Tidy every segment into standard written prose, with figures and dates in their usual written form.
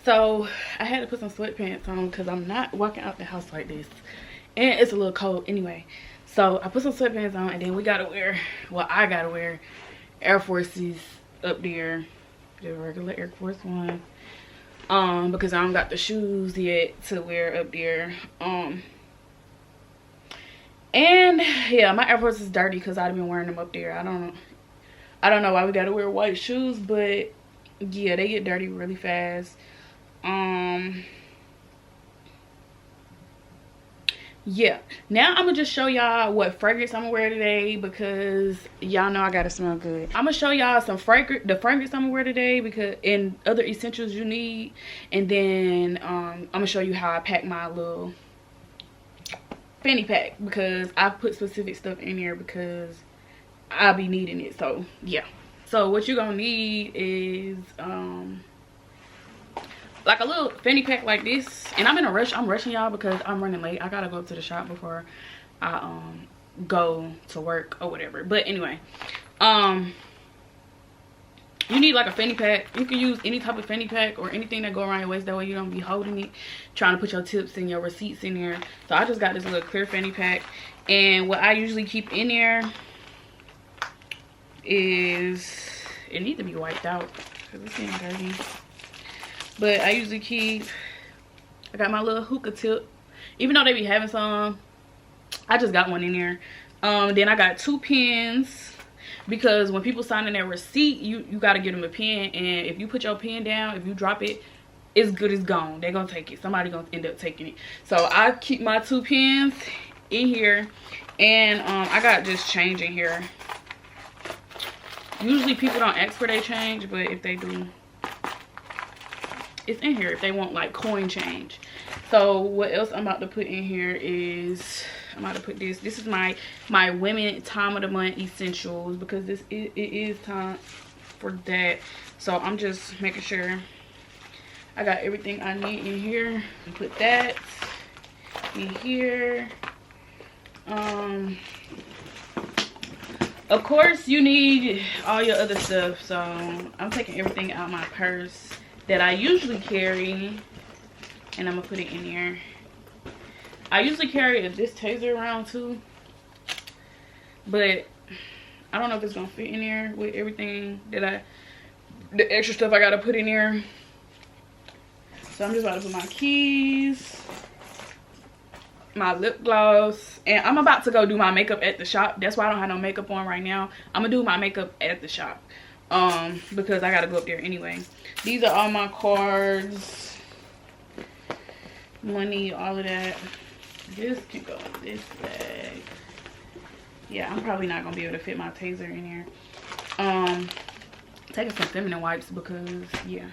So I had to put some sweatpants on because I'm not walking out the house like this, and it's a little cold anyway. So I put some sweatpants on, and then we gotta wear, well, I gotta wear Air Forces up there, the regular Air Force One, because I don't got the shoes yet to wear up there. And yeah, my Air Force is dirty because I've been wearing them up there. I don't know why we gotta wear white shoes, but yeah, they get dirty really fast. Yeah, now I'm gonna just show y'all what fragrance I'm gonna wear today, because y'all know I gotta smell good. I'm gonna show y'all the fragrance I'm gonna wear today, because and other essentials you need, and then I'm gonna show you how I pack my little fanny pack, because I put specific stuff in here because I'll be needing it. So yeah, so what you're gonna need is like a little fanny pack like this. And I'm in a rush. I'm rushing y'all because I'm running late. I gotta go to the shop before I go to work or whatever. But anyway, you need like a fanny pack. You can use any type of fanny pack or anything that go around your waist. That way you don't be holding it, trying to put your tips and your receipts in there. So I just got this little clear fanny pack. And what I usually keep in there is, it needs to be wiped out because it's getting dirty. But I usually keep, I got my little hookah tip. Even though they be having some, I just got one in there. Then I got 2 pens, because when people sign in their receipt, you got to give them a pen. And if you put your pen down, if you drop it, it's good as gone. They're going to take it. Somebody going to end up taking it. So I keep my 2 pens in here. And I got just change in here. Usually people don't ask for their change, but if they do, it's in here if they want like coin change. So what else I'm about to put in here is, I'm about to put this. This is my women time of the month essentials, because it is time for that. So I'm just making sure I got everything I need in here. Put that in here. Of course you need all your other stuff. So I'm taking everything out of my purse that I usually carry, and I'm gonna put it in here. I usually carry this taser around too, but I don't know if it's gonna fit in there with everything that the extra stuff I gotta put in there. So I'm just about to put my keys, my lip gloss, and I'm about to go do my makeup at the shop. That's why I don't have no makeup on right now. I'm gonna do my makeup at the shop, because I gotta go up there anyway. These are all my cards, money, all of that. This can go in this bag. Yeah, I'm probably not gonna be able to fit my taser in here. Taking some feminine wipes, because yeah.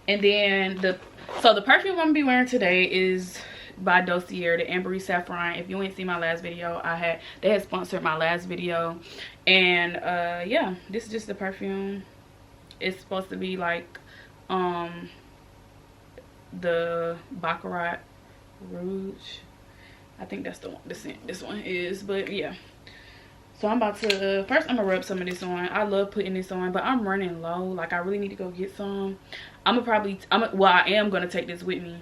And then the perfume I'm gonna be wearing today is by Dossier, the Ambery Saffron. If you ain't seen my last video, they had sponsored my last video. And yeah, this is just the perfume. It's supposed to be like the Baccarat Rouge. I think that's the one, the scent this one is. But yeah, so I'm about to first I'm gonna rub some of this on. I love putting this on, but I'm running low. Like I really need to go get some. I am gonna take this with me,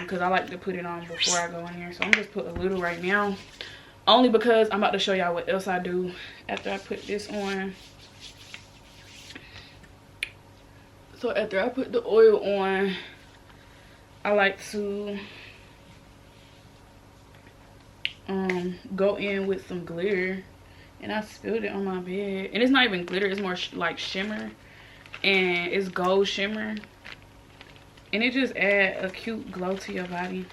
because I like to put it on before I go in here. So I'm just put a little right now, only because I'm about to show y'all what else I do after I put this on. So after I put the oil on, I like to go in with some glitter. And I spilled it on my bed. And it's not even glitter, it's more like shimmer. And it's gold shimmer. And it just adds a cute glow to your body.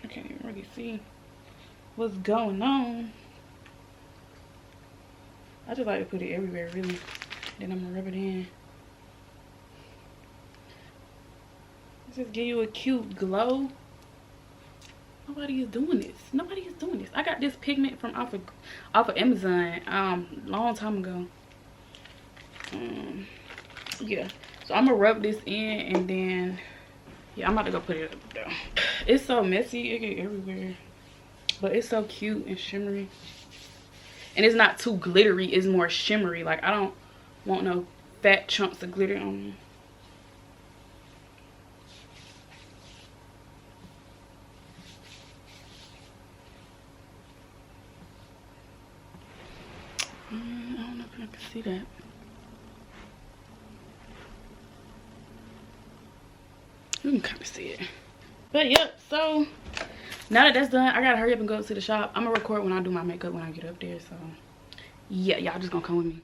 I can't even really see what's going on. I just like to put it everywhere, really. Then I'm gonna rub it in. Just give you a cute glow. Nobody is doing this. Nobody is doing this. I got this pigment from off of Amazon long time ago. Yeah, so I'm gonna rub this in, and then yeah, I'm about to go put it up there. It's so messy, it get everywhere. But it's so cute and shimmery. And it's not too glittery, it's more shimmery. Like, I don't want no fat chunks of glitter on me. I don't know if I can see that. You can kind of see it. But yeah, so now that that's done, I gotta hurry up and go to the shop. I'm gonna record when I do my makeup when I get up there. So yeah, y'all just gonna come with me.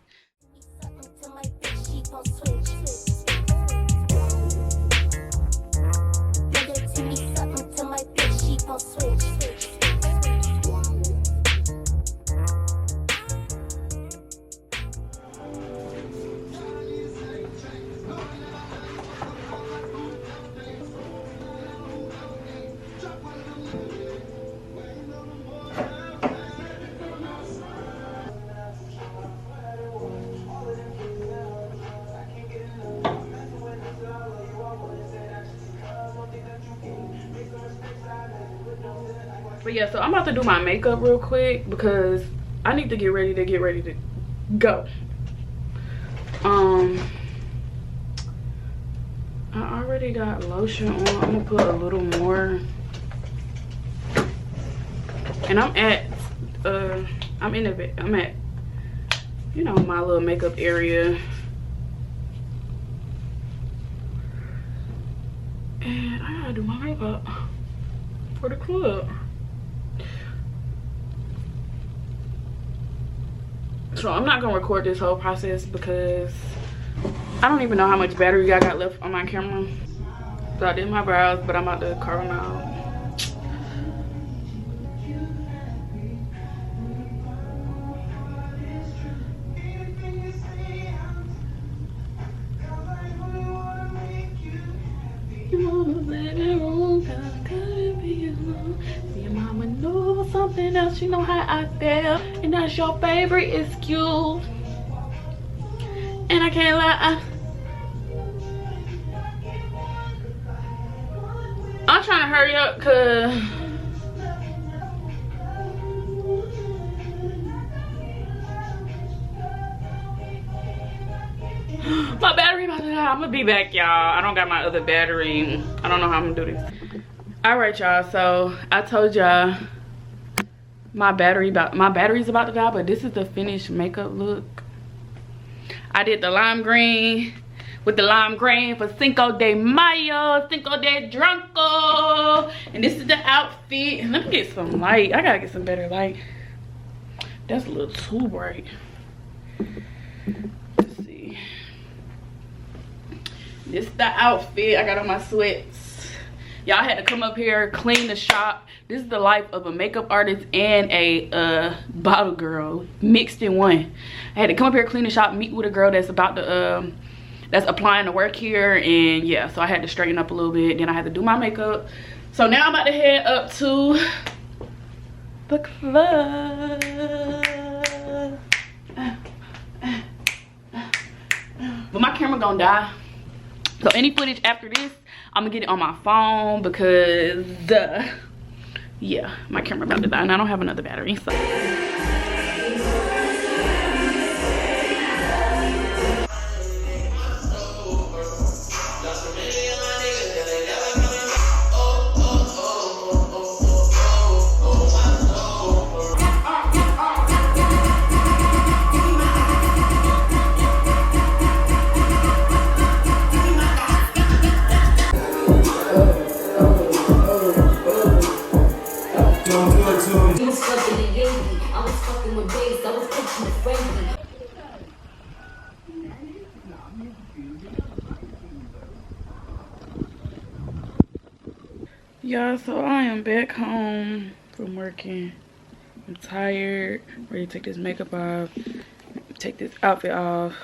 But yeah, so I'm about to do my makeup real quick because I need to get ready to go. I already got lotion on. I'm gonna put a little more. And I'm at you know, my little makeup area. And I gotta do my makeup for the club. So I'm not gonna record this whole process because I don't even know how much battery I got left on my camera. So I did my brows, but I'm about to carve them out. Something else, you know how I feel, and that's your favorite excuse. And I can't lie, I'm trying to hurry up because my battery about to die. I'm gonna be back, y'all. I don't got my other battery. I don't know how I'm gonna do this. All right, y'all, so I told y'all my battery's about to die, but this is the finished makeup look. I did the lime green with the lime green for Cinco de Mayo, Cinco de Drunko, and this is the outfit. Let me get some light. I gotta get some better light. That's a little too bright. Let's see. This is the outfit. I got on my sweats. Y'all had to come up here, clean the shop. This is the life of a makeup artist and a bottle girl mixed in one. I had to come up here, clean the shop, meet with a girl that's about to that's applying to work here, and yeah, so I had to straighten up a little bit. Then I had to do my makeup. So now I'm about to head up to the club. But my camera gonna die. So any footage after this, I'm gonna get it on my phone because yeah, my camera about to die and I don't have another battery, so. Y'all, so I am back home from working. I'm tired, ready to take this makeup off, take this outfit off.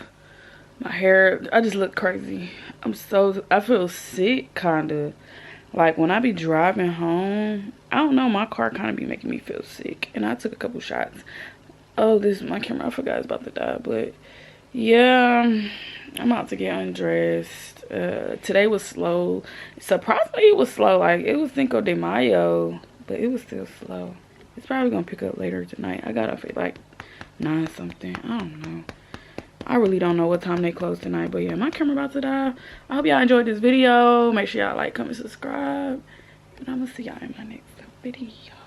My hair, I just look crazy. I feel sick, kinda. Like when I be driving home, I don't know, my car kind of be making me feel sick. And I took a couple shots. Oh, this is my camera, I forgot it's about to die. But yeah, I'm about to get undressed. Today was slow. Surprisingly, it was slow. Like, it was Cinco de Mayo, but it was still slow. It's probably gonna pick up later tonight. I got off at like 9 something. I don't know. I really don't know what time they close tonight. But yeah, my camera about to die. I hope y'all enjoyed this video. Make sure y'all like, comment, subscribe. And I'm gonna see y'all in my next video.